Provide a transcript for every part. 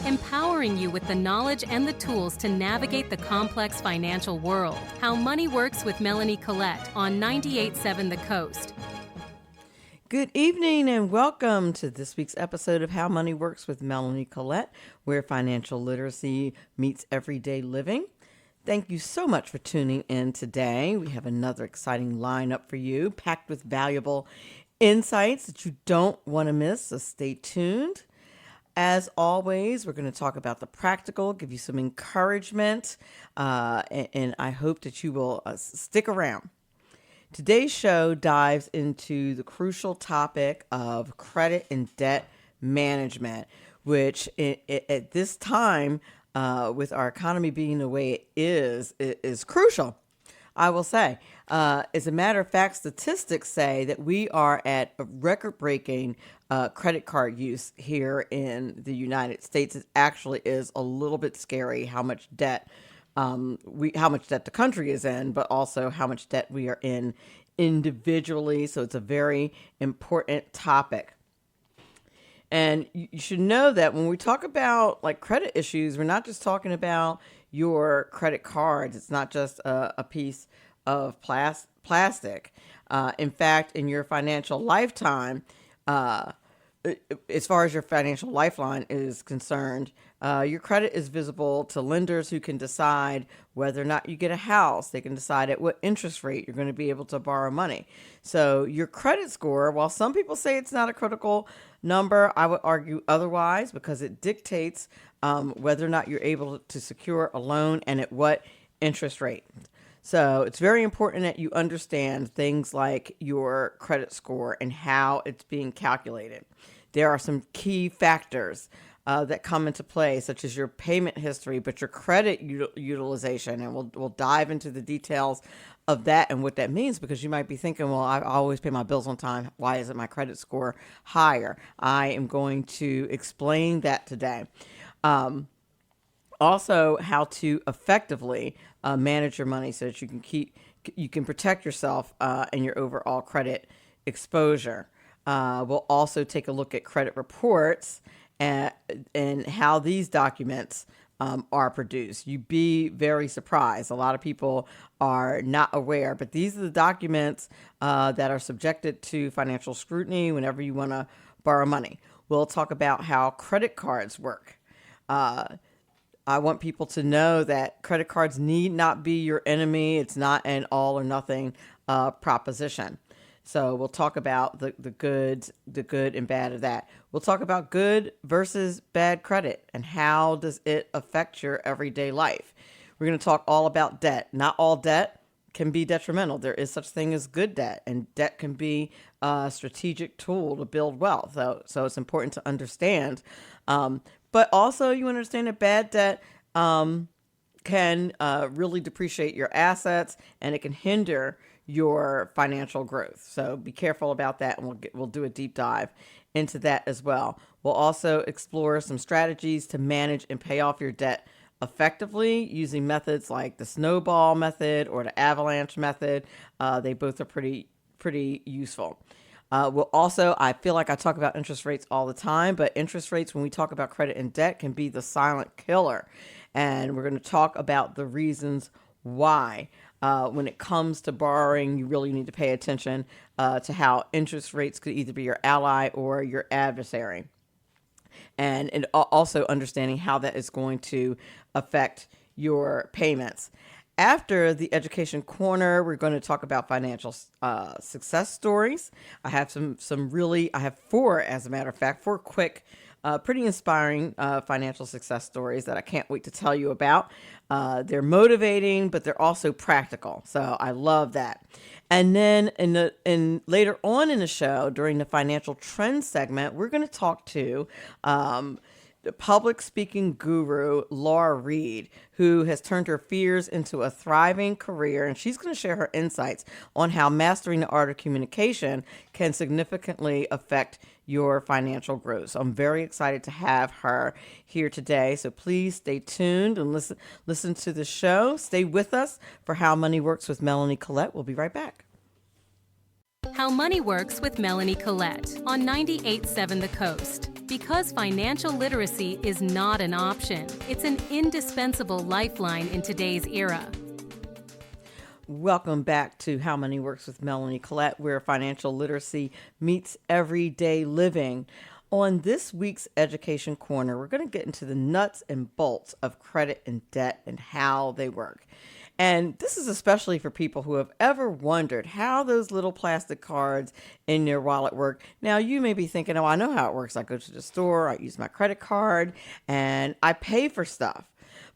empowering you with the knowledge and the tools to navigate the complex financial world. How Money Works with Melanie Collette on 98.7 The Coast. Good evening and welcome to this week's episode of How Money Works with Melanie Collette, where financial literacy meets everyday living. Thank you so much for tuning in today. We have another exciting lineup for you, packed with valuable insights that you don't want to miss, so stay tuned. As always, we're going to talk about the practical, give you some encouragement, and I hope that you will stick around. Today's show dives into the crucial topic of credit and debt management, which at this time, with our economy being the way it is crucial. I will say, as a matter of fact, statistics say that we are at a record-breaking credit card use here in the United States. It actually is a little bit scary how much debt the country is in, but also how much debt we are in individually. So it's a very important topic. And you should know that when we talk about like credit issues, we're not just talking about your credit cards. It's not just a piece of plastic. In fact, in your financial lifetime, as far as your financial lifeline is concerned, your credit is visible to lenders who can decide whether or not you get a house. They can decide at what interest rate you're going to be able to borrow money. So your credit score, while some people say it's not a critical number, I would argue otherwise because it dictates whether or not you're able to secure a loan and at what interest rate. So it's very important that you understand things like your credit score and how it's being calculated. There are some key factors that come into play, such as your payment history, but your credit utilization, and we'll dive into the details of that and what that means, because you might be thinking, well, I always pay my bills on time. Why isn't my credit score higher? I am going to explain that today. Also, how to effectively manage your money so that you can protect yourself and your overall credit exposure. We'll also take a look at credit reports and how these documents are produced. You'd be very surprised. A lot of people are not aware, but these are the documents that are subjected to financial scrutiny whenever you want to borrow money. We'll talk about how credit cards work. I want people to know that credit cards need not be your enemy. It's not an all or nothing proposition. So we'll talk about the good and bad of that. We'll talk about good versus bad credit and how does it affect your everyday life. We're going to talk all about debt. Not all debt can be detrimental. There is such thing as good debt, and debt can be a strategic tool to build wealth. So it's important to understand. But also you understand that bad debt can really depreciate your assets, and it can hinder your financial growth. So be careful about that, and we'll do a deep dive into that as well. We'll also explore some strategies to manage and pay off your debt effectively using methods like the snowball method or the avalanche method. They both are pretty useful. We'll also, I feel like I talk about interest rates all the time, but interest rates, when we talk about credit and debt, can be the silent killer. And we're going to talk about the reasons why. When it comes to borrowing, you really need to pay attention to how interest rates could either be your ally or your adversary. And also understanding how that is going to affect your payments. After the education corner, we're going to talk about financial success stories. I have I have four, as a matter of fact, four quick, pretty inspiring financial success stories that I can't wait to tell you about. They're motivating, but they're also practical. So I love that. And then later on in the show, during the financial trends segment, we're going to talk to the public speaking guru, Laura Reid, who has turned her fears into a thriving career. And she's going to share her insights on how mastering the art of communication can significantly affect your financial growth. So I'm very excited to have her here today. So please stay tuned and listen to the show. Stay with us for How Money Works with Melanie Collette. We'll be right back. How Money Works with Melanie Collette on 98.7 The Coast. Because financial literacy is not an option, it's an indispensable lifeline in today's era. Welcome back to How Money Works with Melanie Collette, where financial literacy meets everyday living. On this week's Education Corner, we're going to get into the nuts and bolts of credit and debt and how they work. And this is especially for people who have ever wondered how those little plastic cards in your wallet work. Now, you may be thinking, oh, I know how it works. I go to the store, I use my credit card, and I pay for stuff.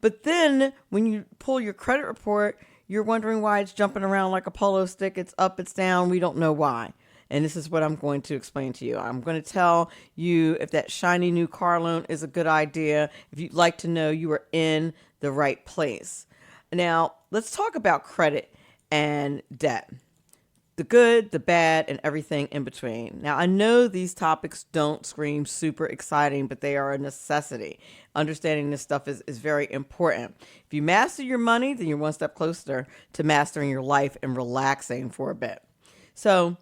But then when you pull your credit report, you're wondering why it's jumping around like a polo stick. It's up, it's down. We don't know why. And this is what I'm going to explain to you. I'm going to tell you if that shiny new car loan is a good idea. If you'd like to know, you are in the right place. Now, let's talk about credit and debt. The good, the bad, and everything in between. Now, I know these topics don't scream super exciting, but they are a necessity. Understanding this stuff is very important. If you master your money, then you're one step closer to mastering your life and relaxing for a bit. So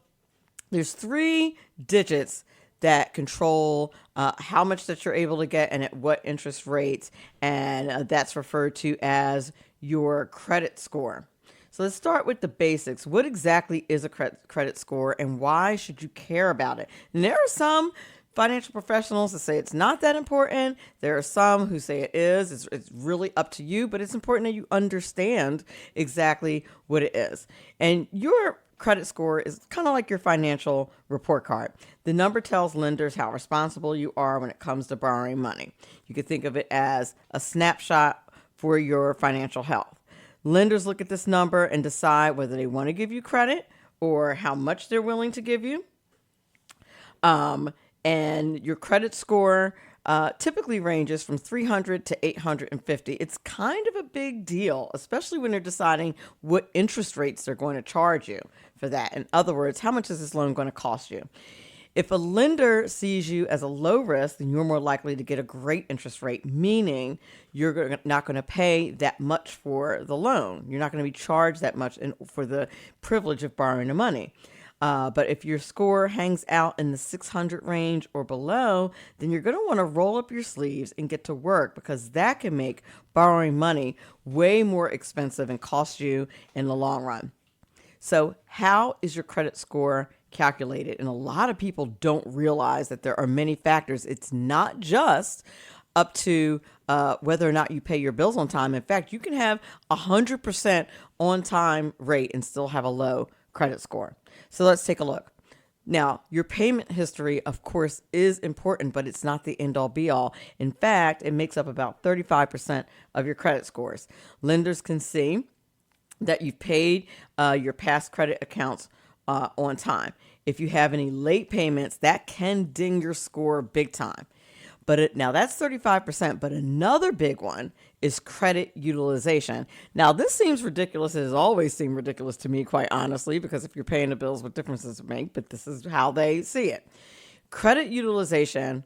there's 3 digits that control how much that you're able to get and at what interest rates, and that's referred to as your credit score. So let's start with the basics. What exactly is a credit score and why should you care about it? And there are some financial professionals that say it's not that important. There are some who say it is. It's really up to you, but it's important that you understand exactly what it is. And your credit score is kind of like your financial report card. The number tells lenders how responsible you are when it comes to borrowing money. You could think of it as a snapshot for your financial health. Lenders look at this number and decide whether they want to give you credit or how much they're willing to give you. And your credit score typically ranges from 300 to 850. It's kind of a big deal, especially when they're deciding what interest rates they're going to charge you for that. In other words, how much is this loan going to cost you? If a lender sees you as a low risk, then you're more likely to get a great interest rate, meaning you're not going to pay that much for the loan. You're not going to be charged that much for the privilege of borrowing the money. But if your score hangs out in the 600 range or below, then you're going to want to roll up your sleeves and get to work, because that can make borrowing money way more expensive and cost you in the long run. So how is your credit score calculated? And a lot of people don't realize that there are many factors. It's not just up to whether or not you pay your bills on time. In fact, you can have 100% on time rate and still have a low credit score. So let's take a look. Now, your payment history, of course, is important, but it's not the end all be all. In fact, it makes up about 35% of your credit scores. Lenders can see that you've paid your past credit accounts on time. If you have any late payments, that can ding your score big time. But now that's 35%, but another big one is credit utilization. Now, this seems ridiculous. It has always seemed ridiculous to me, quite honestly, because if you're paying the bills, what difference does it make? But this is how they see it. Credit utilization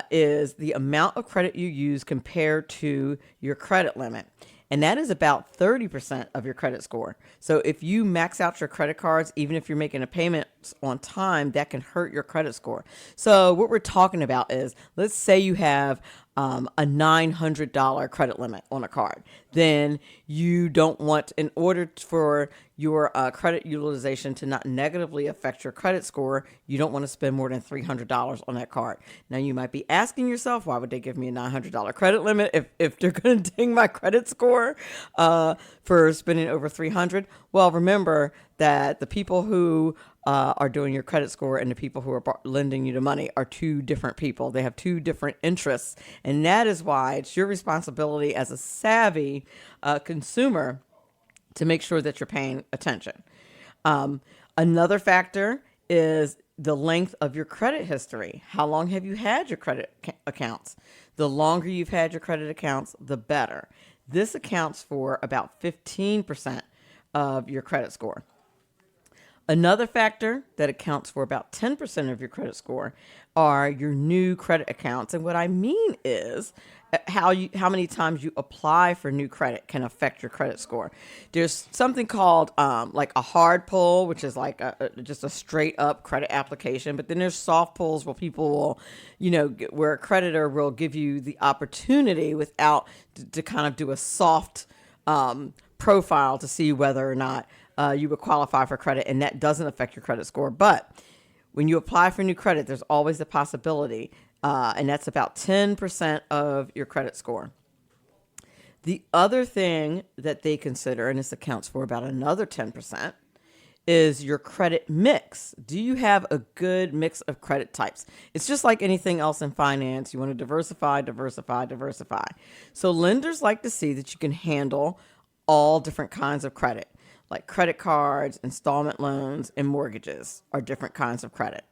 is the amount of credit you use compared to your credit limit. And that is about 30% of your credit score. So if you max out your credit cards, even if you're making a payment on time, that can hurt your credit score. So what we're talking about is, let's say you have a $900 credit limit on a card. Then you don't want, in order for your credit utilization to not negatively affect your credit score, you don't want to spend more than $300 on that card. Now, you might be asking yourself, why would they give me a $900 credit limit if they're going to ding my credit score for spending over $300? Well, remember that the people who are doing your credit score and the people who are lending you the money are 2 different people. They have 2 different interests. And that is why it's your responsibility as a savvy consumer to make sure that you're paying attention. Another factor is the length of your credit history. How long have you had your credit accounts? The longer you've had your credit accounts, the better. This accounts for about 15% of your credit score. Another factor that accounts for about 10% of your credit score are your new credit accounts. And what I mean is how many times you apply for new credit can affect your credit score. There's something called like a hard pull, which is like just a straight up credit application. But then there's soft pulls where people will, where a creditor will give you the opportunity without to kind of do a soft profile to see whether or not you would qualify for credit, and that doesn't affect your credit score. But when you apply for new credit, there's always the possibility, and that's about 10% of your credit score. The other thing that they consider, and this accounts for about another 10%, is your credit mix. Do you have a good mix of credit types? It's just like anything else in finance. You want to diversify. So lenders like to see that you can handle all different kinds of credit, like credit cards, installment loans, and mortgages are different kinds of credit.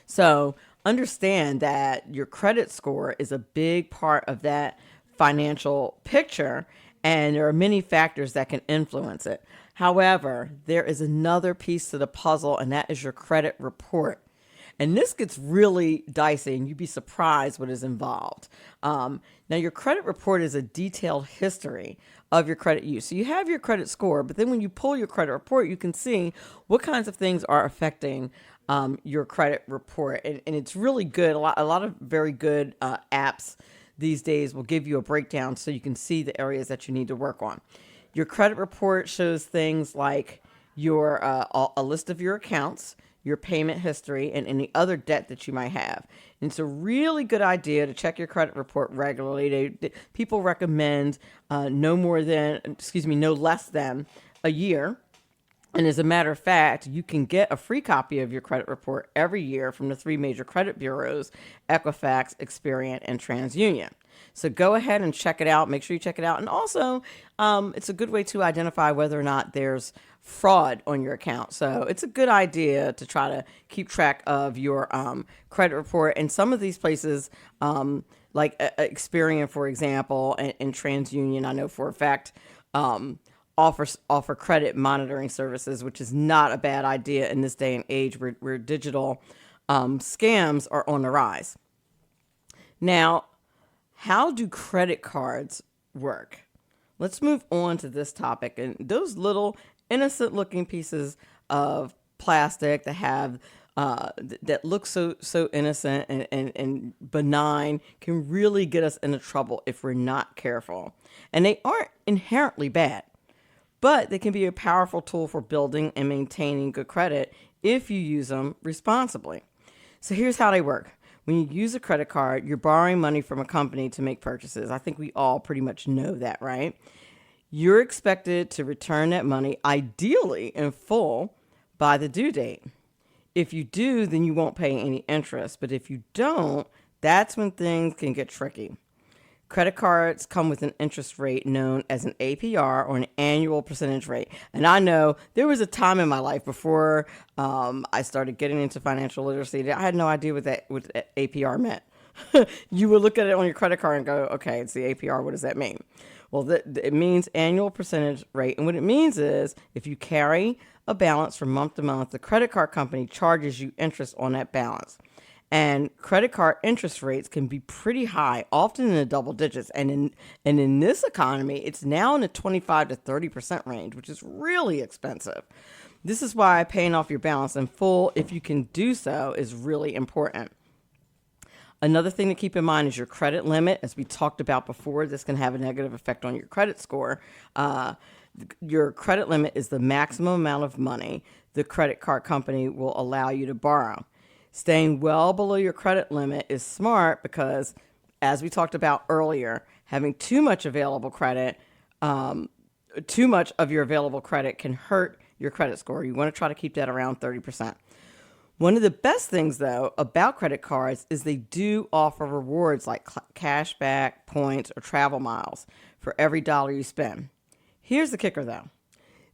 So understand that your credit score is a big part of that financial picture, and there are many factors that can influence it. However, there is another piece to the puzzle, and that is your credit report. And this gets really dicey, and you'd be surprised what is involved. Now, your credit report is a detailed history of your credit use. So you have your credit score, but then when you pull your credit report, you can see what kinds of things are affecting your credit report. And it's really good. A lot of very good apps these days will give you a breakdown so you can see the areas that you need to work on. Your credit report shows things like your a list of your accounts, your payment history, and any other debt that you might have. And it's a really good idea to check your credit report regularly. People recommend no less than a year. And as a matter of fact, you can get a free copy of your credit report every year from the 3 major credit bureaus, Equifax, Experian, and TransUnion. So go ahead and check it out. Make sure you check it out. And also, it's a good way to identify whether or not there's fraud on your account. So it's a good idea to try to keep track of your credit report. And some of these places, like Experian, for example, and TransUnion, I know for a fact, offer credit monitoring services, which is not a bad idea in this day and age where digital scams are on the rise. Now, how do credit cards work? Let's move on to this topic. And those little innocent looking pieces of plastic that have that look so innocent and benign can really get us into trouble if we're not careful. And they aren't inherently bad, but they can be a powerful tool for building and maintaining good credit if you use them responsibly. So here's how they work. When you use a credit card, you're borrowing money from a company to make purchases. I think we all pretty much know that, right? You're expected to return that money, ideally in full, by the due date. If you do, then you won't pay any interest. But if you don't, that's when things can get tricky. Credit cards come with an interest rate known as an APR, or an annual percentage rate. And I know there was a time in my life before I started getting into financial literacy that I had no idea what that APR meant. You would look at it on your credit card and go, okay, it's the APR. What does that mean? Well, it means annual percentage rate. And what it means is if you carry a balance from month to month, the credit card company charges you interest on that balance. And credit card interest rates can be pretty high, often in the double digits. And in this economy, it's now in the 25 to 30% range, which is really expensive. This is why paying off your balance in full, if you can do so, is really important. Another thing to keep in mind is your credit limit. As we talked about before, this can have a negative effect on your credit score. Your credit limit is the maximum amount of money the credit card company will allow you to borrow. Staying well below your credit limit is smart because, as we talked about earlier, having too much available credit, too much of your available credit can hurt your credit score. You want to try to keep that around 30%. One of the best things, though, about credit cards is they do offer rewards like cash back, points, or travel miles for every dollar you spend. Here's the kicker, though.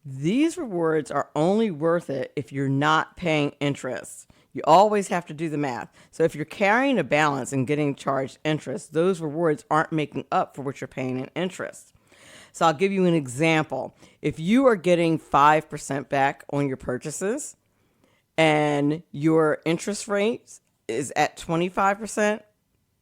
These rewards are only worth it if you're not paying interest. You always have to do the math. So if you're carrying a balance and getting charged interest, those rewards aren't making up for what you're paying in interest. So I'll give you an example. If you are getting 5% back on your purchases and your interest rate is at 25%,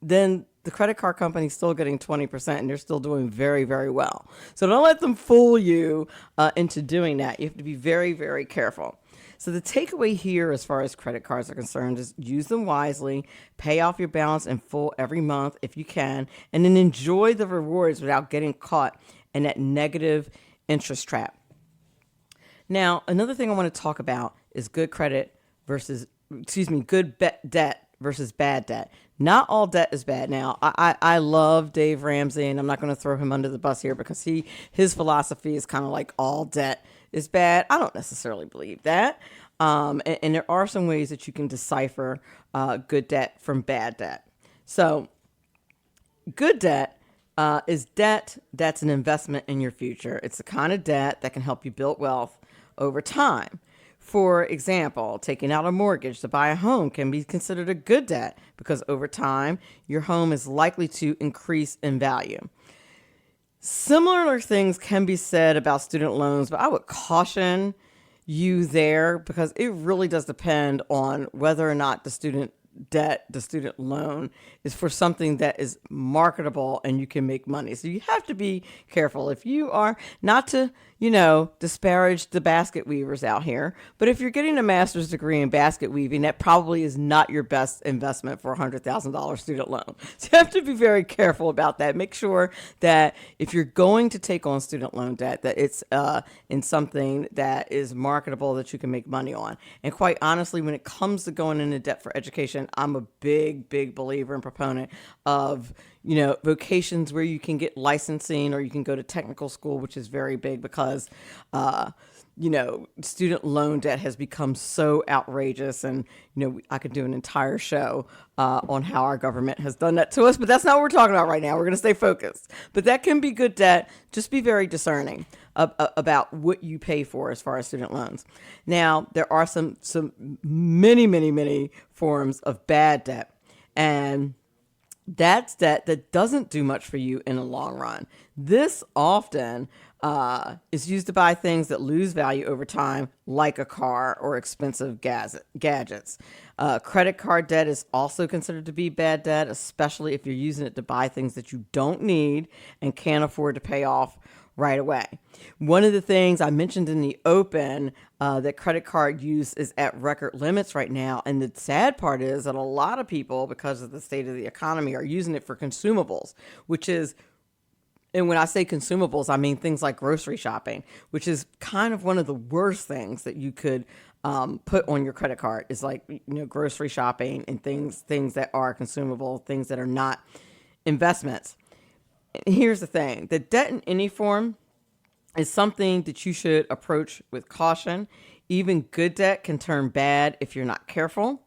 then the credit card company is still getting 20% and they're still doing very, very well. So don't let them fool you into doing that. You have to be very, very careful. So the takeaway here as far as credit cards are concerned is use them wisely, pay off your balance in full every month if you can, and then enjoy the rewards without getting caught in that negative interest trap. Now, another thing I want to talk about is good debt versus bad debt. Not all debt is bad. Now, I love Dave Ramsey, and I'm not going to throw him under the bus here because his philosophy is kind of like all debt is bad. I don't necessarily believe that. And there are some ways that you can decipher good debt from bad debt. So good debt is debt that's an investment in your future. It's the kind of debt that can help you build wealth over time. For example, taking out a mortgage to buy a home can be considered a good debt because over time, your home is likely to increase in value. Similar things can be said about student loans, but I would caution you there because it really does depend on whether or not the student loan is for something that is marketable and you can make money. So you have to be careful. If you are not to, disparage the basket weavers out here, but if you're getting a master's degree in basket weaving, that probably is not your best investment for a $100,000 student loan. So you have to be very careful about that. Make sure that if you're going to take on student loan debt, that it's in something that is marketable that you can make money on. And quite honestly, when it comes to going into debt for education, I'm a big, big believer and proponent of, vocations where you can get licensing or you can go to technical school, which is very big because, student loan debt has become so outrageous. And, I could do an entire show on how our government has done that to us, but that's not what we're talking about right now. We're going to stay focused. But that can be good debt. Just be very discerning about what you pay for as far as student loans. Now, there are some many forms of bad debt. And that's debt that doesn't do much for you in the long run. This often is used to buy things that lose value over time, like a car or expensive gadgets. Credit card debt is also considered to be bad debt, especially if you're using it to buy things that you don't need and can't afford to pay off right away. One of the things I mentioned in the open that credit card use is at record limits right now. And the sad part is that a lot of people, because of the state of the economy, are using it for consumables, and when I say consumables, I mean things like grocery shopping, which is kind of one of the worst things that you could put on your credit card is like, grocery shopping and things that are consumable, things that are not investments. Here's the thing, the debt in any form is something that you should approach with caution. Even good debt can turn bad if you're not careful.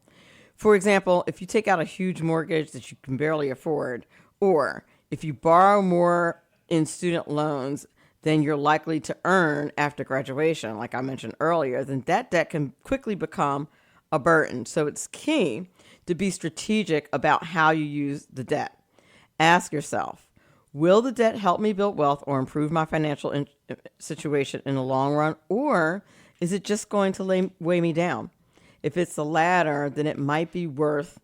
For example, if you take out a huge mortgage that you can barely afford, or if you borrow more in student loans than you're likely to earn after graduation, like I mentioned earlier, then that debt can quickly become a burden. So it's key to be strategic about how you use the debt. Ask yourself, will the debt help me build wealth or improve my financial situation in the long run? Or is it just going to weigh me down? If it's the latter, then it might be worth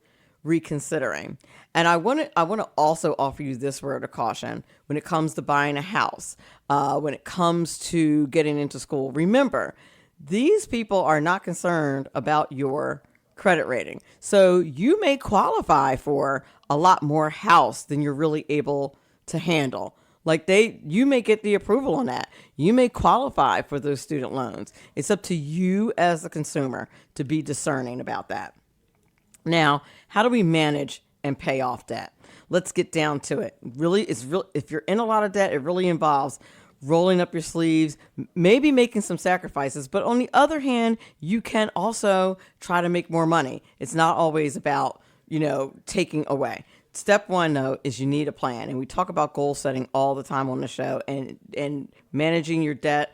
reconsidering. And I want to also offer you this word of caution when it comes to buying a house, when it comes to getting into school. Remember, these people are not concerned about your credit rating. So you may qualify for a lot more house than you're really able to handle. You may get the approval on that. You may qualify for those student loans. It's up to you as the consumer to be discerning about that. Now, how do we manage and pay off debt? Let's get down to it. If you're in a lot of debt, it really involves rolling up your sleeves, maybe making some sacrifices. But on the other hand, you can also try to make more money. It's not always about, taking away. Step one, though, is you need a plan. And we talk about goal setting all the time on the show, and managing your debt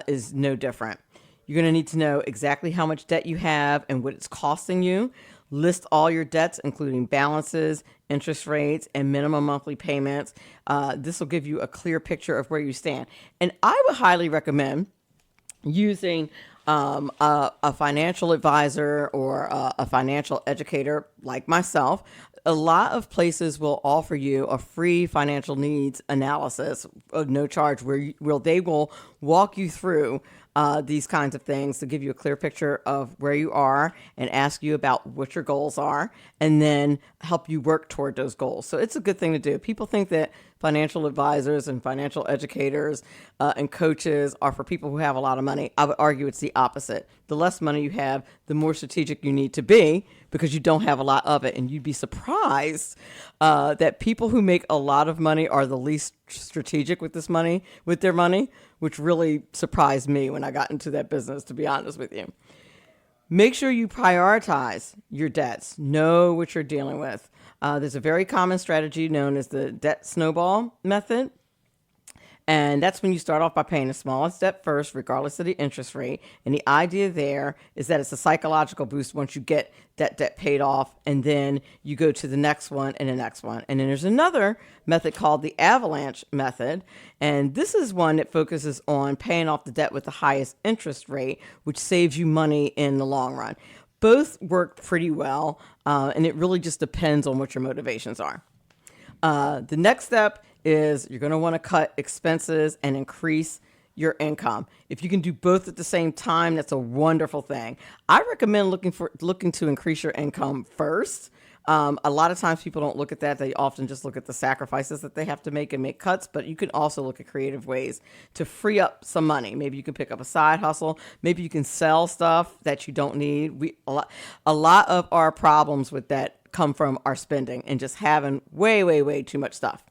is no different. You're going to need to know exactly how much debt you have and what it's costing you. List all your debts, including balances, interest rates, and minimum monthly payments. This will give you a clear picture of where you stand. And I would highly recommend using a financial advisor or a financial educator like myself. A lot of places will offer you a free financial needs analysis of no charge where they will walk you through these kinds of things to give you a clear picture of where you are and ask you about what your goals are and then help you work toward those goals. So it's a good thing to do. People think that financial advisors and financial educators and coaches are for people who have a lot of money. I would argue it's the opposite. The less money you have, the more strategic you need to be because you don't have a lot of it. And you'd be surprised that people who make a lot of money are the least strategic with their money, which really surprised me when I got into that business, to be honest with you. Make sure you prioritize your debts. Know what you're dealing with. There's a very common strategy known as the Debt Snowball method. And that's when you start off by paying the smallest debt first, regardless of the interest rate. And the idea there is that it's a psychological boost once you get that debt paid off, and then you go to the next one and the next one. And then there's another method called the Avalanche method. And this is one that focuses on paying off the debt with the highest interest rate, which saves you money in the long run. Both work pretty well, and it really just depends on what your motivations are. The next step is you're going to want to cut expenses and increase your income. If you can do both at the same time, that's a wonderful thing. I recommend looking to increase your income first. A lot of times people don't look at that. They often just look at the sacrifices that they have to make and make cuts, but you can also look at creative ways to free up some money. Maybe you can pick up a side hustle. Maybe you can sell stuff that you don't need. A lot of our problems with that come from our spending and just having way too much stuff.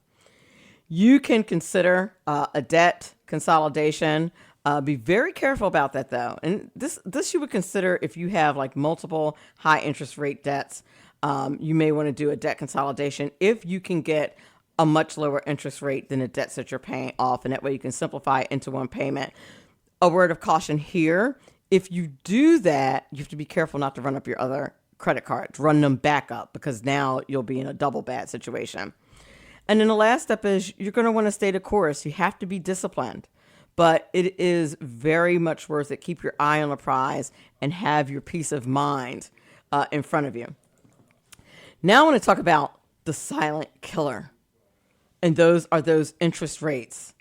You can consider a debt consolidation. Be very careful about that, though. And this you would consider if you have like multiple high interest rate debts. You may want to do a debt consolidation if you can get a much lower interest rate than the debts that you're paying off. And that way you can simplify it into one payment. A word of caution here. If you do that, you have to be careful not to run up your other credit cards. Run them back up because now you'll be in a double bad situation. And then the last step is you're going to want to stay the course. You have to be disciplined, but it is very much worth it. Keep your eye on the prize and have your peace of mind in front of you. Now I want to talk about the silent killer, and those are those interest rates.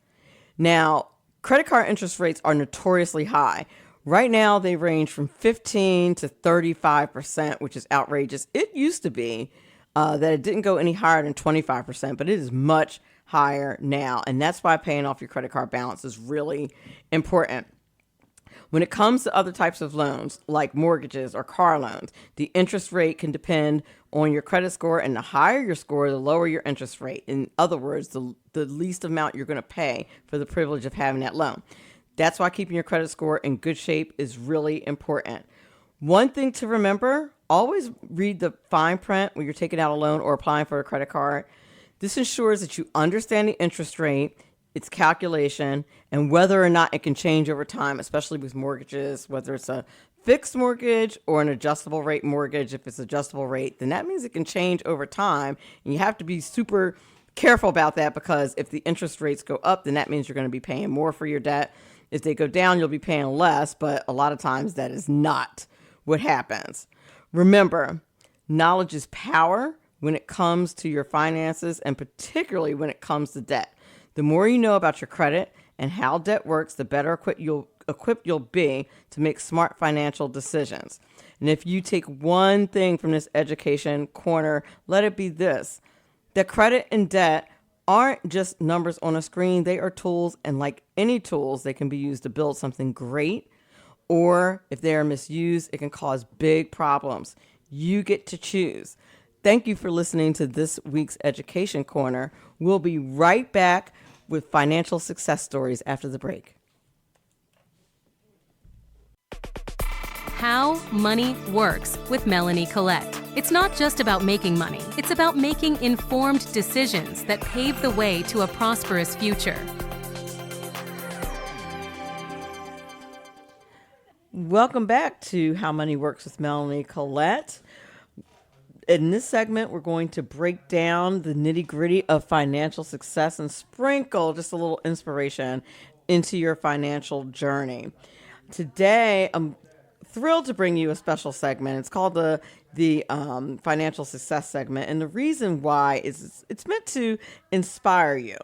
Now, credit card interest rates are notoriously high. Right now, they range from 15 to 35%, which is outrageous. It used to be that it didn't go any higher than 25%, but it is much higher now. And that's why paying off your credit card balance is really important. When it comes to other types of loans, like mortgages or car loans, the interest rate can depend on your credit score, and the higher your score, the lower your interest rate. In other words, the least amount you're going to pay for the privilege of having that loan. That's why keeping your credit score in good shape is really important. One thing to remember, always read the fine print when you're taking out a loan or applying for a credit card. This ensures that you understand the interest rate, its calculation, and whether or not it can change over time, especially with mortgages, whether it's a fixed mortgage or an adjustable rate mortgage. If it's adjustable rate, then that means it can change over time. And you have to be super careful about that because if the interest rates go up, then that means you're going to be paying more for your debt. If they go down, you'll be paying less, but a lot of times that is not what happens. Remember, knowledge is power when it comes to your finances and particularly when it comes to debt. The more you know about your credit and how debt works, the better equipped you'll be to make smart financial decisions. And if you take one thing from this education corner, let it be this: that credit and debt aren't just numbers on a screen. They are tools, and like any tools, they can be used to build something great, or if they are misused, it can cause big problems. You get to choose. Thank you for listening to this week's Education Corner. We'll be right back with financial success stories after the break. How Money Works with Melanie Collette. It's not just about making money. It's about making informed decisions that pave the way to a prosperous future. Welcome back to How Money Works with Melanie Collette. In this segment, we're going to break down the nitty-gritty of financial success and sprinkle just a little inspiration into your financial journey. Today, I'm thrilled to bring you a special segment. It's called the financial success segment, and the reason why is it's meant to inspire you,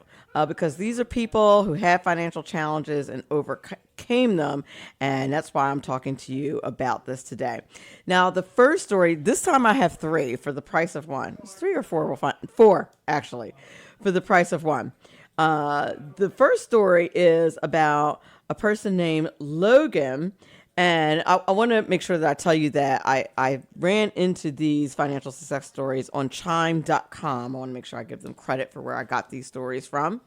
because these are people who had financial challenges and overcame them, and that's why I'm talking to you about this today. Now, the first story, this time I have three for the price of one. It's 3 or 4. We'll find 4 actually, for the price of one. The first story is about a person named Logan. And I want to make sure that I tell you that I ran into these financial success stories on chime.com. I want to make sure I give them credit for where I got these stories from.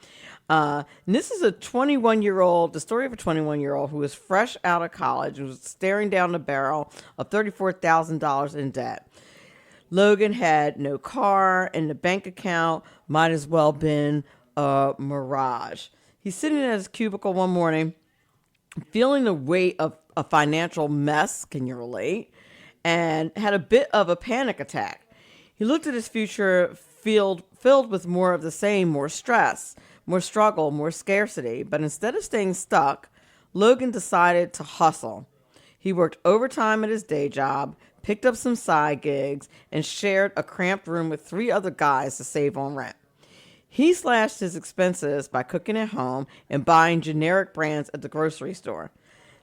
And this is the story of a 21-year-old who was fresh out of college and was staring down the barrel of $34,000 in debt. Logan had no car, and the bank account might as well have been a mirage. He's sitting in his cubicle one morning, feeling the weight of a financial mess, can you relate, and had a bit of a panic attack. He looked at his future filled with more of the same, more stress, more struggle, more scarcity. But instead of staying stuck, Logan decided to hustle. He worked overtime at his day job, picked up some side gigs, and shared a cramped room with 3 other guys to save on rent. He slashed his expenses by cooking at home and buying generic brands at the grocery store.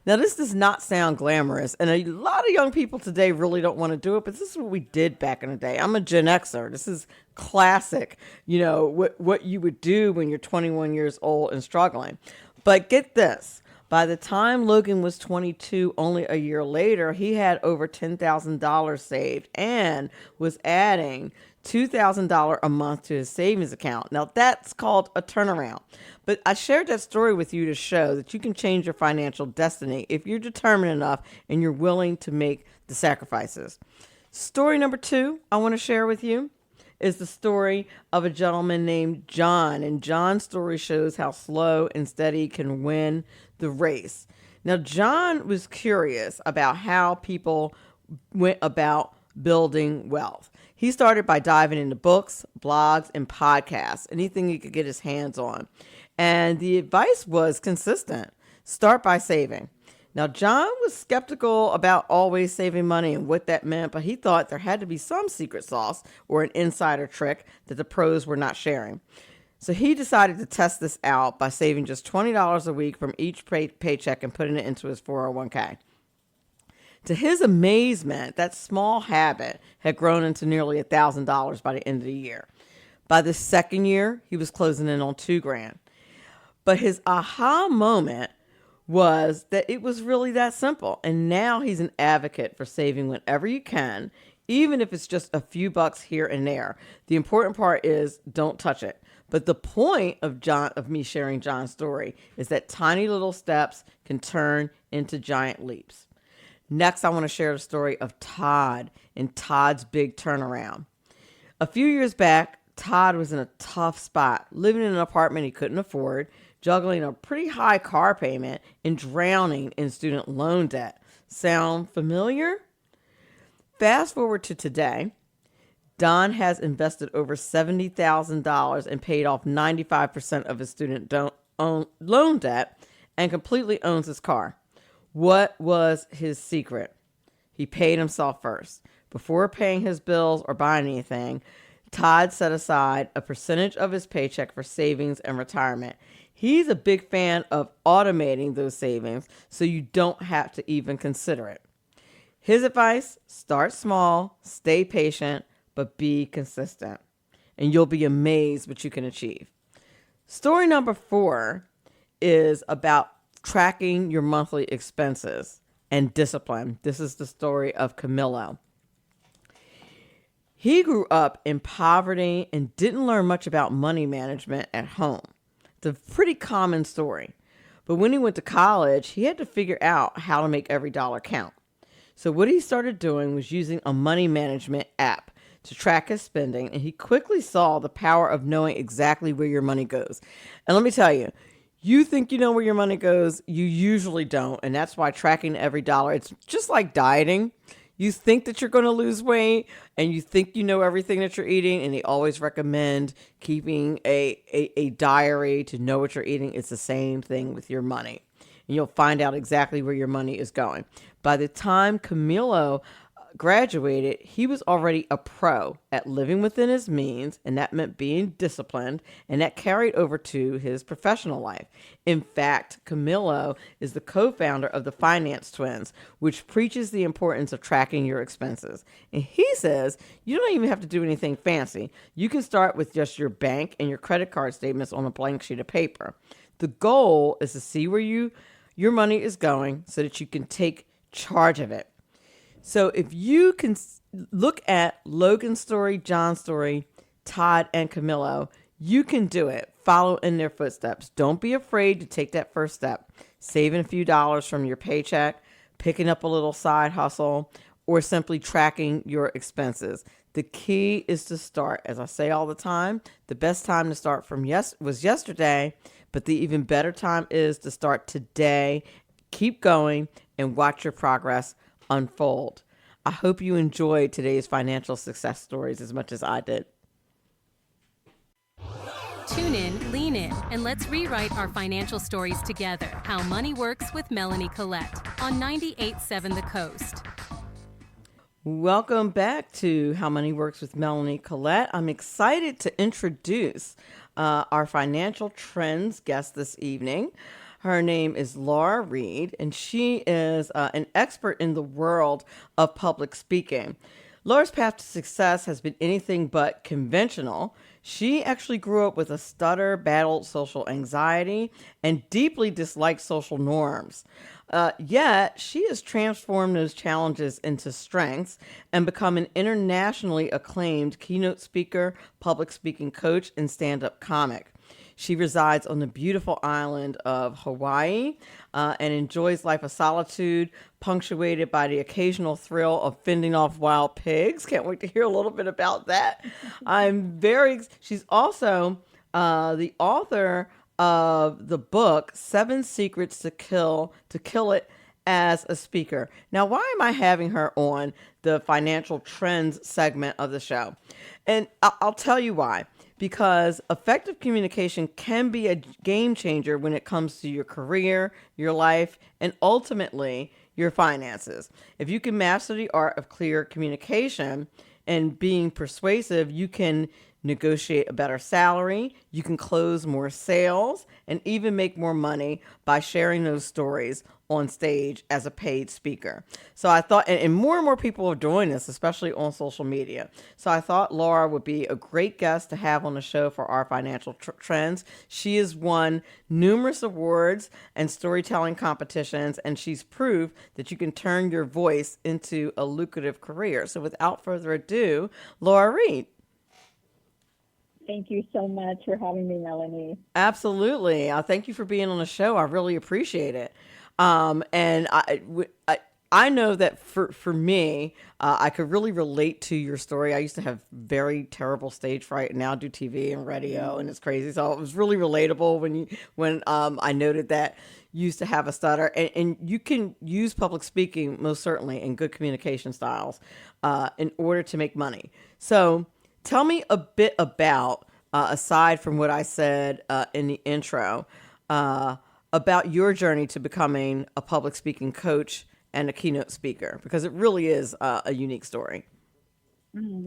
Now, this does not sound glamorous, and a lot of young people today really don't want to do it, but this is what we did back in the day. I'm a Gen Xer. This is classic, what you would do when you're 21 years old and struggling. But get this. By the time Logan was 22, only a year later, he had over $10,000 saved and was adding $2,000 a month to his savings account. Now, that's called a turnaround. But I shared that story with you to show that you can change your financial destiny if you're determined enough and you're willing to make the sacrifices. Story number 2 I want to share with you is the story of a gentleman named John. And John's story shows how slow and steady can win the race. Now, John was curious about how people went about building wealth. He started by diving into books, blogs, and podcasts, anything he could get his hands on. And the advice was consistent. Start by saving. Now, John was skeptical about always saving money and what that meant, but he thought there had to be some secret sauce or an insider trick that the pros were not sharing. So he decided to test this out by saving just $20 a week from each paycheck and putting it into his 401k. To his amazement, that small habit had grown into nearly $1,000 by the end of the year. By the second year, he was closing in on $2,000. But his aha moment was that it was really that simple. And now he's an advocate for saving whenever you can, even if it's just a few bucks here and there. The important part is don't touch it. But the point of me sharing John's story is that tiny little steps can turn into giant leaps. Next, I want to share the story of Todd and Todd's big turnaround. A few years back, Todd was in a tough spot, living in an apartment he couldn't afford, juggling a pretty high car payment, and drowning in student loan debt. Sound familiar? Fast forward to today. Don has invested over $70,000 and paid off 95% of his student loan debt and completely owns his car. What was his secret? He paid himself first. Before paying his bills or buying anything, Todd set aside a percentage of his paycheck for savings and retirement. He's a big fan of automating those savings so you don't have to even consider it. His advice, start small, stay patient, but be consistent, and you'll be amazed what you can achieve. Story number 4 is about tracking your monthly expenses and discipline. This is the story of Camilo. He grew up in poverty and didn't learn much about money management at home. It's a pretty common story. But when he went to college, he had to figure out how to make every dollar count. So what he started doing was using a money management app to track his spending, and he quickly saw the power of knowing exactly where your money goes. And let me tell you, you think you know where your money goes, you usually don't, and that's why tracking every dollar, it's just like dieting. you think that you're going to lose weight and you think you know everything that you're eating, and they always recommend keeping a diary to know what you're eating. It's the same thing with your money. And you'll find out exactly where your money is going. By the time Camilo graduated, he was already a pro at living within his means, and that meant being disciplined, and that carried over to his professional life. In fact, Camilo is the co-founder of the Finance Twins, which preaches the importance of tracking your expenses. And he says you don't even have to do anything fancy. You can start with just your bank and your credit card statements on a blank sheet of paper. The goal is to see where your money is going so that you can take charge of it. So if you can look at Logan's story, John's story, Todd and Camilo, you can do it. Follow in their footsteps. Don't be afraid to take that first step. Saving a few dollars from your paycheck, picking up a little side hustle, or simply tracking your expenses. The key is to start. As I say all the time, the best time to start was yesterday, but the even better time is to start today. Keep going and watch your progress unfold. I hope you enjoyed today's financial success stories as much as I did. Tune in, lean in, and let's rewrite our financial stories together. How Money Works with Melanie Collette on 98.7 The Coast. Welcome back to How Money Works with Melanie Collette. I'm excited to introduce our financial trends guest this evening. Her name is Laura Reid, and she is an expert in the world of public speaking. Laura's path to success has been anything but conventional. She actually grew up with a stutter, battled social anxiety, and deeply disliked social norms. Yet, she has transformed those challenges into strengths and become an internationally acclaimed keynote speaker, public speaking coach, and stand-up comic. She resides on the beautiful island of Hawaii and enjoys life of solitude, punctuated by the occasional thrill of fending off wild pigs. Can't wait to hear a little bit about that. She's also the author of the book, 7 Secrets to Kill It as a Speaker. Now, why am I having her on the financial trends segment of the show? And I'll tell you why. Because effective communication can be a game changer when it comes to your career, your life, and ultimately your finances. If you can master the art of clear communication and being persuasive, you can negotiate a better salary, you can close more sales, and even make more money by sharing those stories on stage as a paid speaker. So I thought, and more people are doing this, especially on social media. So I thought Laura would be a great guest to have on the show for our financial trends. She has won numerous awards and storytelling competitions, and she's proved that you can turn your voice into a lucrative career. So without further ado, Laura Reid. Thank you so much for having me, Melanie. Absolutely. Thank you for being on the show. I really appreciate it. And I know that for me, I could really relate to your story. I used to have very terrible stage fright, and now I do TV and radio, and it's crazy. So it was really relatable when I noted that you used to have a stutter, and you can use public speaking most certainly and good communication styles in order to make money. So tell me a bit about, aside from what I said in the intro, about your journey to becoming a public speaking coach and a keynote speaker, because it really is a unique story.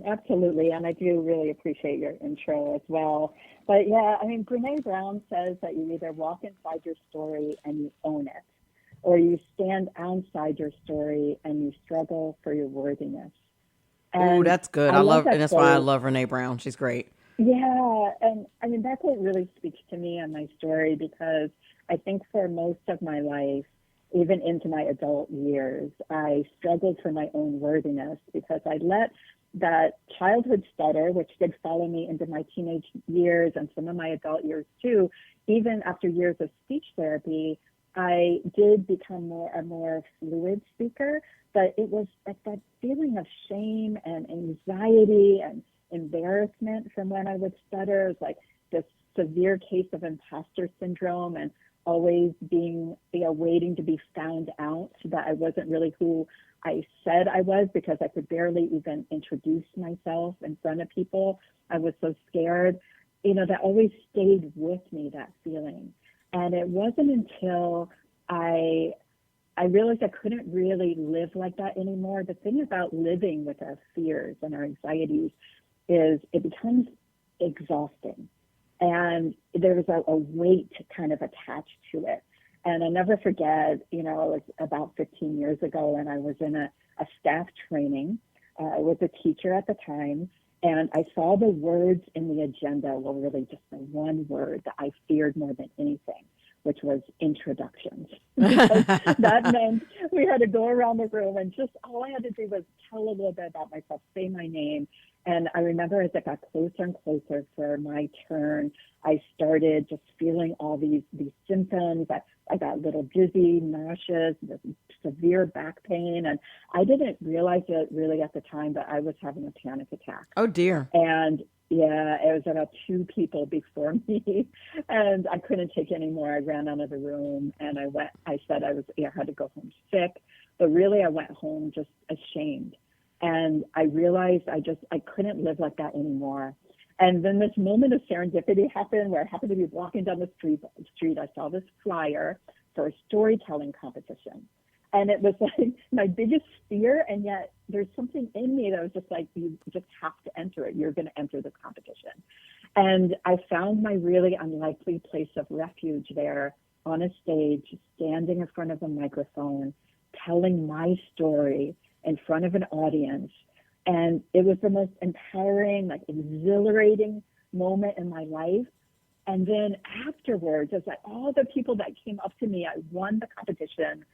Absolutely, and I do really appreciate your intro as well. But yeah, I mean, Brene Brown says that you either walk inside your story and you own it, or you stand outside your story and you struggle for your worthiness. Oh, that's good. I love, and that's why I love Brene Brown. She's great. Yeah, and I mean, that quote really speaks to me and my story, because I think for most of my life, even into my adult years, I struggled for my own worthiness because I let that childhood stutter, which did follow me into my teenage years and some of my adult years too, even after years of speech therapy, I did become a more fluid speaker, but it was like that feeling of shame and anxiety and embarrassment from when I would stutter. It was like this severe case of imposter syndrome, and always being, waiting to be found out, that I wasn't really who I said I was, because I could barely even introduce myself in front of people. I was so scared. That always stayed with me, that feeling. And it wasn't until I realized I couldn't really live like that anymore. The thing about living with our fears and our anxieties is it becomes exhausting. And there's a weight kind of attached to it. And I'll never forget, it was about 15 years ago, and I was in a staff training. I was a teacher at the time, and I saw the words in the agenda were really just the one word that I feared more than anything, which was introductions. Because that meant we had to go around the room, and just all I had to do was tell a little bit about myself, say my name. And I remember as it got closer and closer for my turn, I started just feeling all these symptoms. I got a little dizzy, nauseous, severe back pain. And I didn't realize it really at the time, but I was having a panic attack. Oh, dear. And yeah, it was about 2 people before me, and I couldn't take any more. I ran out of the room, and I said I had to go home sick, but really I went home just ashamed. And I realized I couldn't live like that anymore. And then this moment of serendipity happened where I happened to be walking down the street. I saw this flyer for a storytelling competition. And it was like my biggest fear, and yet there's something in me that was just like, you just have to enter it. You're going to enter this competition. And I found my really unlikely place of refuge there on a stage, standing in front of a microphone, telling my story in front of an audience. And it was the most empowering, exhilarating moment in my life. And then afterwards, it's like all the people that came up to me, I won the competition.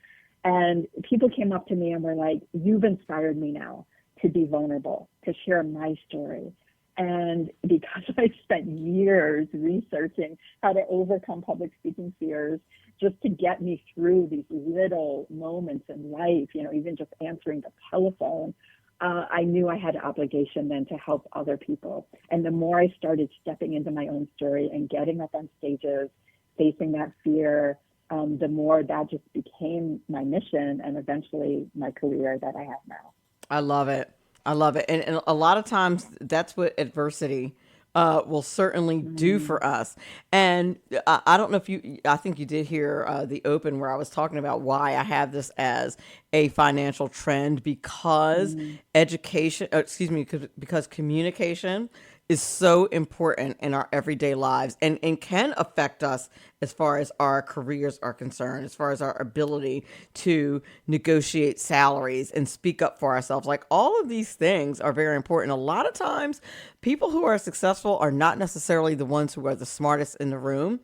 And people came up to me and were like, you've inspired me now to be vulnerable, to share my story. And because I spent years researching how to overcome public speaking fears, just to get me through these little moments in life, even just answering the telephone, I knew I had an obligation then to help other people. And the more I started stepping into my own story and getting up on stages, facing that fear, the more that just became my mission and eventually my career that I have now. I love it. I love it. And a lot of times that's what adversity will certainly do for us. And I don't know if I think you did hear the open where I was talking about why I have this as a financial trend, because because communication is so important in our everyday lives and can affect us as far as our careers are concerned, as far as our ability to negotiate salaries and speak up for ourselves. Like, all of these things are very important. A lot of times people who are successful are not necessarily the ones who are the smartest in the room,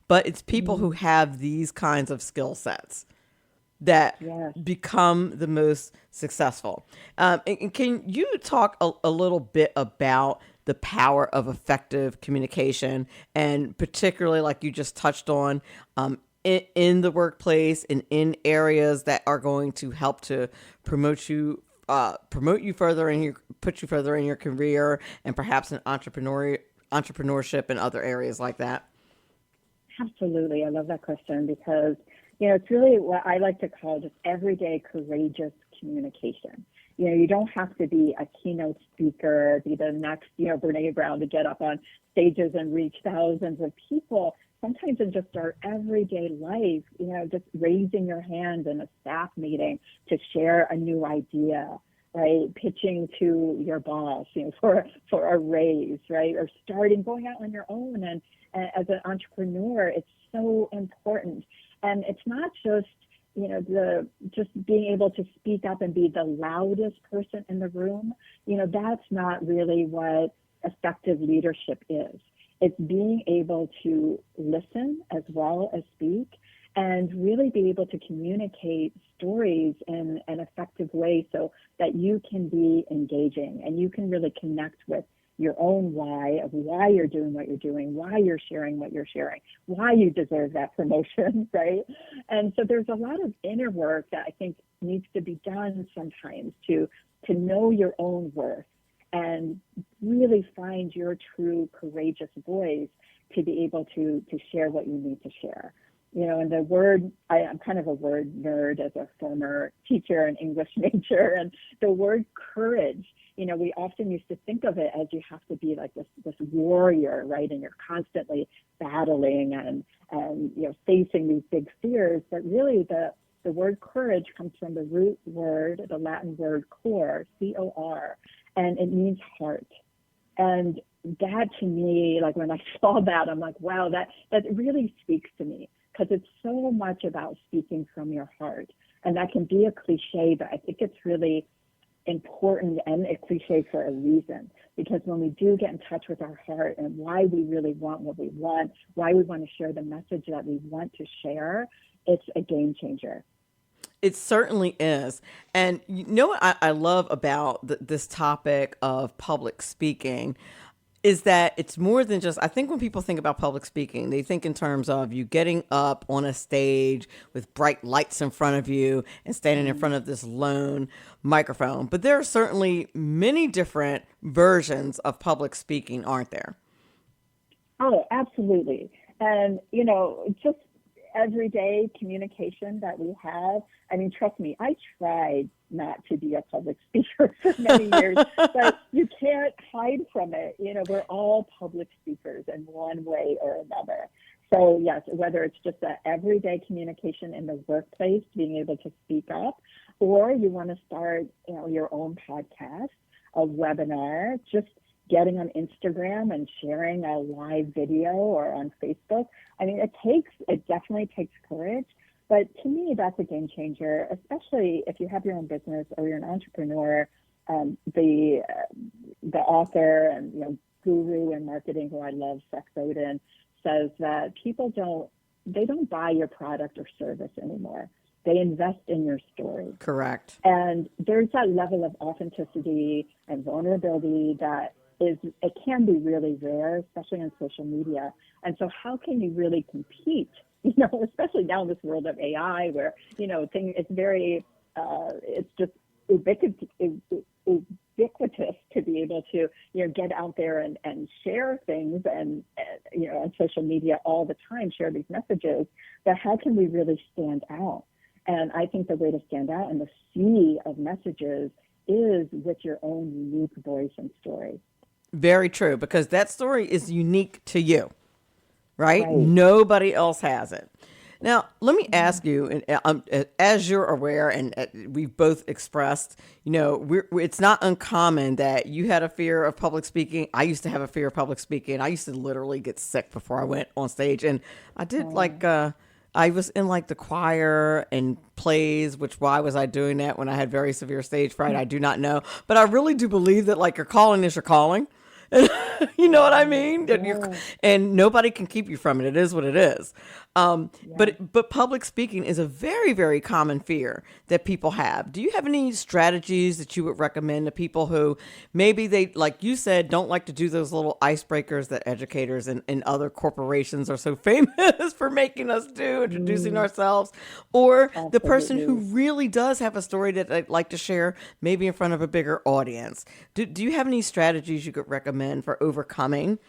but it's people who have these kinds of skill sets that become the most successful. And can you talk a little bit about the power of effective communication, and particularly, like you just touched on, in the workplace and in areas that are going to help to promote you further put you further in your career, and perhaps in entrepreneurship and other areas like that? Absolutely. I love that question because, it's really what I like to call just everyday courageous communication. You don't have to be a keynote speaker, be the next, Brene Brown to get up on stages and reach thousands of people. Sometimes in just our everyday life, just raising your hand in a staff meeting to share a new idea, right? Pitching to your boss, for a raise, right? Or going out on your own. And as an entrepreneur, it's so important. And it's not just just being able to speak up and be the loudest person in the room, that's not really what effective leadership is. It's being able to listen as well as speak, and really be able to communicate stories in an effective way so that you can be engaging and you can really connect with your own why of why you're doing what you're doing, why you're sharing what you're sharing, why you deserve that promotion, right? And so there's a lot of inner work that I think needs to be done sometimes to know your own worth and really find your true courageous voice to be able to share what you need to share. And the word, I'm kind of a word nerd as a former teacher and English major, and the word courage, we often used to think of it as you have to be like this warrior, right? And you're constantly battling and facing these big fears. But really the word courage comes from the root word, the Latin word cor, C-O-R, and it means heart. And that to me, like when I saw that, I'm like, wow, that really speaks to me, because it's so much about speaking from your heart. And that can be a cliche, but I think it's really important and a cliche for a reason, because when we do get in touch with our heart and why we really want what we want, why we want to share the message that we want to share, it's a game changer. It certainly is. And you know what I love about this topic of public speaking is that it's more than just, I think when people think about public speaking, they think in terms of you getting up on a stage with bright lights in front of you and standing in front of this lone microphone. But there are certainly many different versions of public speaking, aren't there? Oh, absolutely. And, just everyday communication that we have. I mean, trust me, I tried not to be a public speaker for many years, but you can't hide from it. We're all public speakers in one way or another. So yes, whether it's just that everyday communication in the workplace, being able to speak up, or you want to start, your own podcast, a webinar, just getting on Instagram and sharing a live video, or on Facebook. I mean, it definitely takes courage, but to me, that's a game changer, especially if you have your own business or you're an entrepreneur. The author and guru in marketing, who I love, Seth Godin, says that people don't buy your product or service anymore. They invest in your story. Correct. And there's that level of authenticity and vulnerability that it can be really rare, especially on social media. And so how can you really compete, especially now in this world of AI where, it's very, it's just ubiquitous to be able to, get out there and share things and on social media all the time, share these messages. But how can we really stand out? And I think the way to stand out in the sea of messages is with your own unique voice and story. Very true, because that story is unique to you, right? Nobody else has it. Now, let me ask you, and as you're aware, and we've both expressed, it's not uncommon that you had a fear of public speaking. I used to have a fear of public speaking. I used to literally get sick before I went on stage. And I did I was in the choir and plays, why was I doing that when I had very severe stage fright? I do not know. But I really do believe that your calling is your calling. You know what I mean? Yeah. And nobody can keep you from it. It is what it is. But public speaking is a very, very common fear that people have. Do you have any strategies that you would recommend to people who maybe they, like you said, don't like to do those little icebreakers that educators and other corporations are so famous for making us do, introducing ourselves, or the person who really does have a story that they'd like to share, maybe in front of a bigger audience? Do you have any strategies you could recommend for overcoming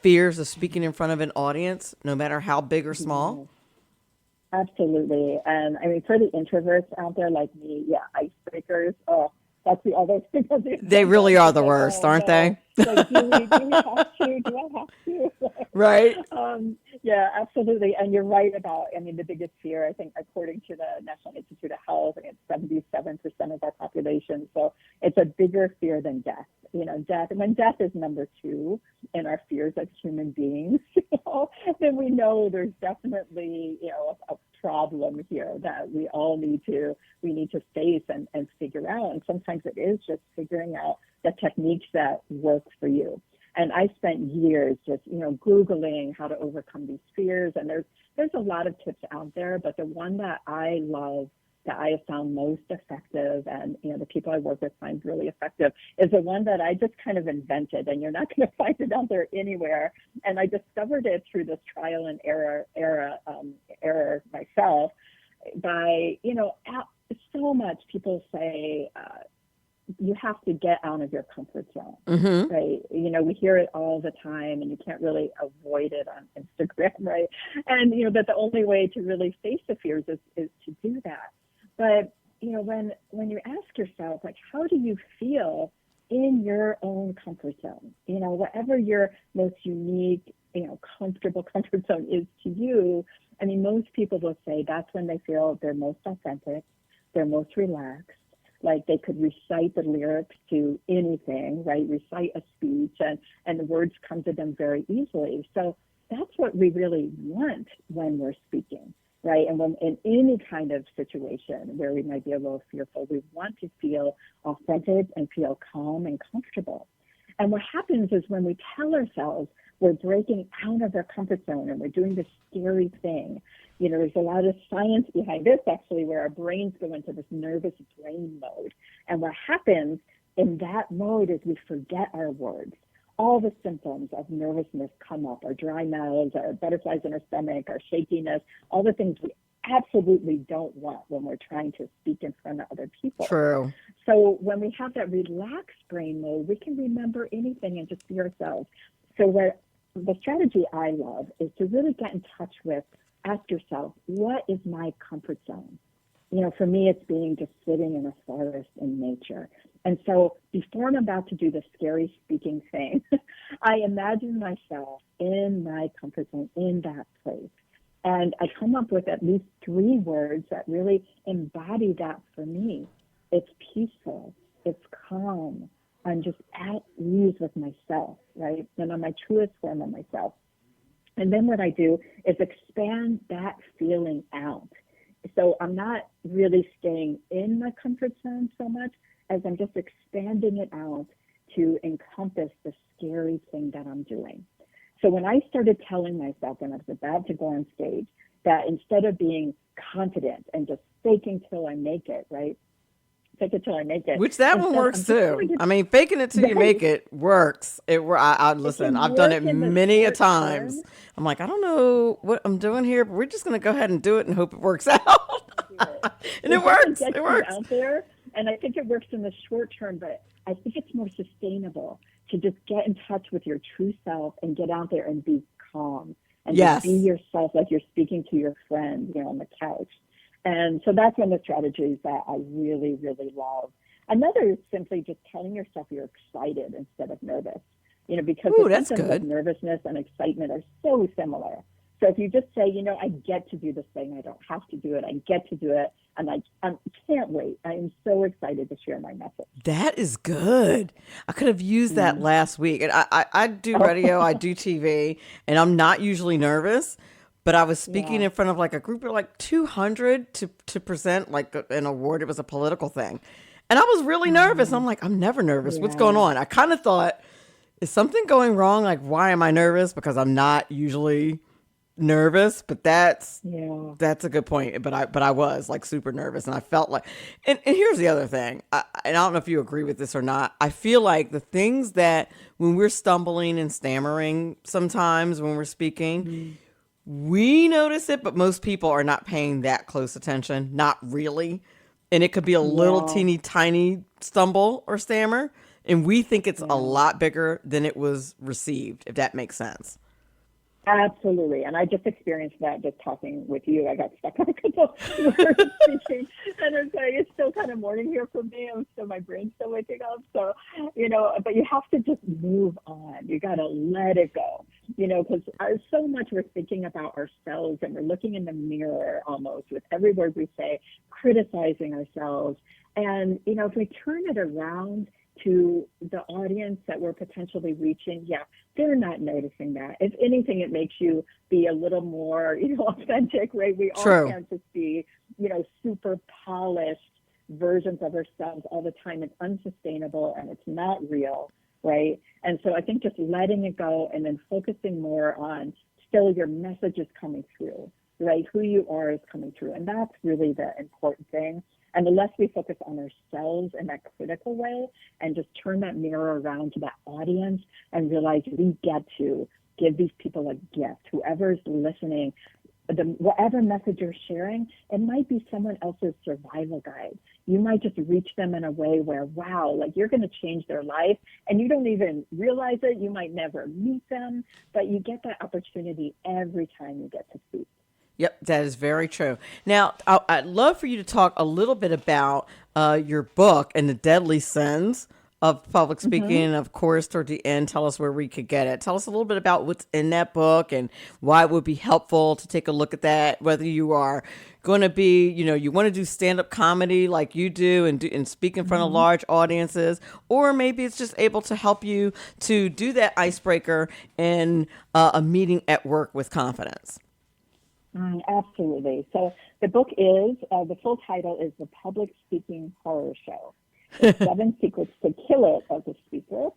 fears of speaking in front of an audience, no matter how big or small? Absolutely. And I mean, for the introverts out there like me, icebreakers, that's the other thing. They really are the worst, aren't they? Like, do we have to? Do I have to? Right. Yeah, absolutely. And you're right about, the biggest fear, I think, according to the National Institute of Health, it's 77% of our population. So it's a bigger fear than death. Death. And when death is number 2 in our fears as human beings, then we know there's definitely, a problem here that we all need to face and figure out. And sometimes it is just figuring out the techniques that work for you. And I spent years just, Googling how to overcome these fears. And there's a lot of tips out there, but the one that I love, that I have found most effective, and the people I work with find really effective, is the one that I just kind of invented, and you're not going to find it out there anywhere. And I discovered it through this trial and error myself. By so much people say you have to get out of your comfort zone, right? You know, we hear it all the time, and you can't really avoid it on Instagram, right? And, you know, that the only way to really face the fears is to do that. But, you know, when you ask yourself, like, how do you feel in your own comfort zone? You know, whatever your most unique, you know, comfortable comfort zone is to you. I mean, most people will say that's when they feel they're most authentic, they're most relaxed, like they could recite the lyrics to anything, right? Recite a speech, and the words come to them very easily. So that's what we really want when we're speaking, right? And when in any kind of situation where we might be a little fearful, we want to feel authentic and feel calm and comfortable. And what happens is when we tell ourselves we're breaking out of our comfort zone and we're doing this scary thing, you know, there's a lot of science behind this actually, where our brains go into this nervous brain mode. And what happens in that mode is we forget our words. All the symptoms of nervousness come up, our dry mouths, our butterflies in our stomach, our shakiness, all the things we absolutely don't want when we're trying to speak in front of other people. True. So when we have that relaxed brain mode, we can remember anything and just be ourselves. So what the strategy I love is to really get in touch with, ask yourself, what is my comfort zone? You know, for me, it's being just sitting in a forest in nature. And so before I'm about to do the scary speaking thing, I imagine myself in my comfort zone, in that place. And I come up with at least 3 words that really embody that for me. It's peaceful, it's calm, I'm just at ease with myself, right? And I'm my truest form of myself. And then what I do is expand that feeling out. So I'm not really staying in my comfort zone so much as I'm just expanding it out to encompass the scary thing that I'm doing. So when I started telling myself when I was about to go on stage that instead of being confident and just faking till I make it, right? Fake it till I make it. Which that one works too. I mean, faking it till you make it works. I listen, I've done it many a times. I'm like, I don't know what I'm doing here, but we're just going to go ahead and do it and hope it works out. And it works. It works out there. And I think it works in the short term, but I think it's more sustainable to just get in touch with your true self and get out there and be calm and just be yourself like you're speaking to your friend, you know, on the couch. And so that's one of the strategies that I really, really love. Another is simply just telling yourself you're excited instead of nervous, you know, because the symptoms of nervousness and excitement are so similar. So if you just say, you know, I get to do this thing, I don't have to do it, I get to do it, and I can't wait. I am so excited to share my message. That is good. I could have used that last week. And I do radio, I do TV, and I'm not usually nervous. But I was speaking in front of like a group of like 200 to present like an award. It was a political thing. And I was really nervous. I'm like, I'm never nervous. What's going on? I kind of thought, is something going wrong? Like, why am I nervous? Because I'm not usually nervous. But that's a good point. But I was like super nervous. And I felt like, and here's the other thing. And I don't know if you agree with this or not. I feel like the things that when we're stumbling and stammering sometimes when we're speaking, we notice it, but most people are not paying that close attention. Not really. And it could be a little teeny tiny stumble or stammer. And we think it's a lot bigger than it was received, if that makes sense. Absolutely. And I just experienced that just talking with you. I got stuck on a couple words speaking. And it's still kind of morning here for me. My brain's still waking up. So, you know, but you have to just move on. You got to let it go, you know, because so much we're thinking about ourselves and we're looking in the mirror almost with every word we say, criticizing ourselves. And, you know, if we turn it around to the audience that we're potentially reaching, they're not noticing that. If anything, it makes you be a little more, you know, authentic, right? We all can't just be, you know, super polished versions of ourselves all the time. It's unsustainable and it's not real, right? And so I think just letting it go and then focusing more on still your message is coming through, right? Who you are is coming through. And that's really the important thing. And the less we focus on ourselves in that critical way and just turn that mirror around to that audience and realize we get to give these people a gift, whoever's listening, whatever message you're sharing, it might be someone else's survival guide. you might just reach them in a way where, wow, like you're going to change their life and you don't even realize it. You might never meet them, but you get that opportunity every time you get to speak. Yep, that is very true. Now, I'd love for you to talk a little bit about your book and the deadly sins of public speaking. And of course, toward the end, tell us where we could get it. Tell us a little bit about what's in that book and why it would be helpful to take a look at that, whether you are going to be, you want to do stand-up comedy like you do and speak in front of large audiences, or maybe it's just able to help you to do that icebreaker in a meeting at work with confidence. Absolutely. So the book is, the full title is The Public Speaking Horror Show. The 7 Secrets to Kill It as a Speaker.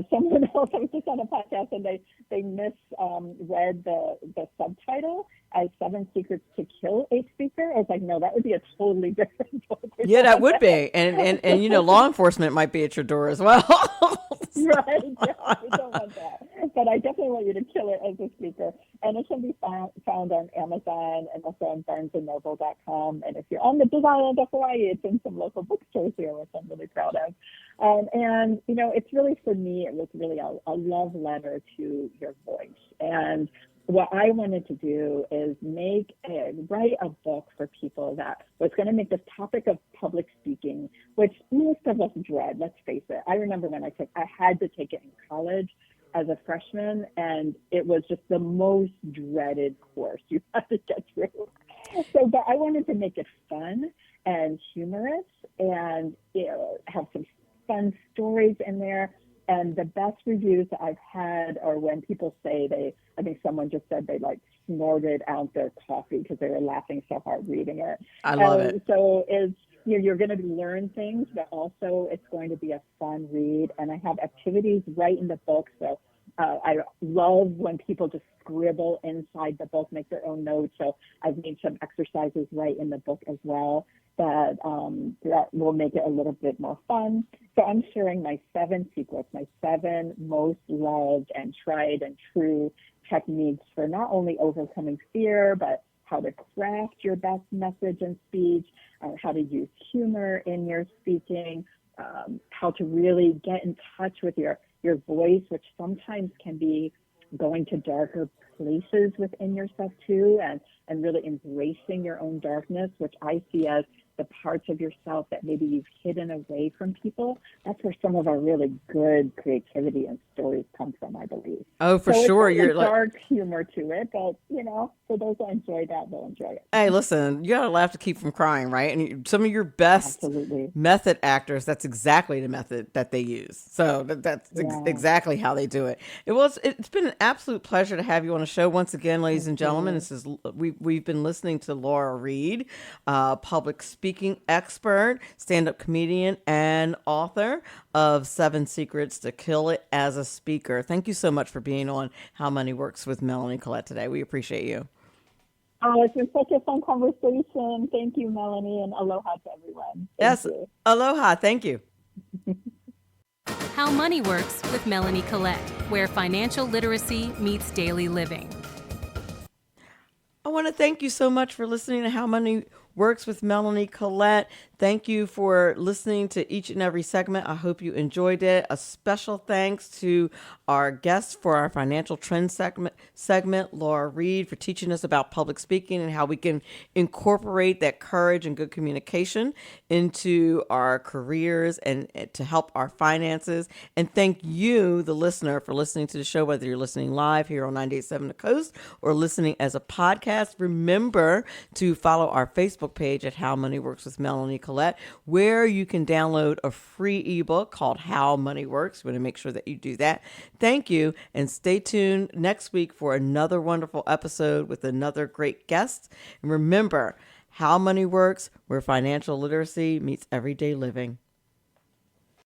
Someone else, I was just on a podcast and they misread the subtitle as 7 Secrets to Kill a Speaker. I was like, no, that would be a totally different book. Yeah, that would be. And law enforcement might be at your door as well. Right. Yeah, we don't want that. But I definitely want you to kill it as a speaker. And it can be found on Amazon and also on barnesandnoble.com. And if you're on the big island of Hawaii, it's in some local bookstores here, which I'm really proud of. And it's really, for me, it was really a love letter to your voice. And what I wanted to do is write a book for people that was going to make this topic of public speaking, which most of us dread, let's face it. I remember when I had to take it in college as a freshman, and it was just the most dreaded course you had to get through. But I wanted to make it fun and humorous and have some fun stories in there. And the best reviews that I've had are when people say I think someone just said they snorted out their coffee because they were laughing so hard reading it. I love it. So you're going to learn things, but also it's going to be a fun read. And I have activities right in the book. So I love when people just scribble inside the book, make their own notes. So I've made some exercises right in the book as well that will make it a little bit more fun. So I'm sharing my 7 secrets, my 7 most loved and tried and true techniques for not only overcoming fear, but how to craft your best message and speech, how to use humor in your speaking, how to really get in touch with your voice, which sometimes can be going to darker places within yourself too, and really embracing your own darkness, which I see as the parts of yourself that maybe you've hidden away from people. That's where some of our really good creativity and stories come from, I believe. Oh, for sure. You're dark humor to it, but for those that enjoy that, they'll enjoy it. Hey, listen, you got to laugh to keep from crying, right? And some of your best method actors, that's exactly the method that they use. So that's exactly how they do it. It's been an absolute pleasure to have you on the show once again, ladies and gentlemen. We've been listening to Laura Reid, public speaking expert, stand-up comedian, and author of 7 Secrets to Kill It as a Speaker. Thank you so much for being on How Money Works with Melanie Collette today. We appreciate you. Oh, it's been such a fun conversation. Thank you, Melanie, and aloha to everyone. Thank you. Aloha. Thank you. How Money Works with Melanie Collette, where financial literacy meets daily living. I want to thank you so much for listening to How Money Works with Melanie Collette. Thank you for listening to each and every segment. I hope you enjoyed it. A special thanks to our guest for our financial trends segment, Laura Reid, for teaching us about public speaking and how we can incorporate that courage and good communication into our careers and to help our finances. And thank you, the listener, for listening to the show, whether you're listening live here on 98.7 The Coast or listening as a podcast. Remember to follow our Facebook page at How Money Works with Melanie Collette, where you can download a free ebook called How Money Works. We want to make sure that you do that. Thank you, and stay tuned next week for another wonderful episode with another great guest. And remember, How Money Works, where financial literacy meets everyday living.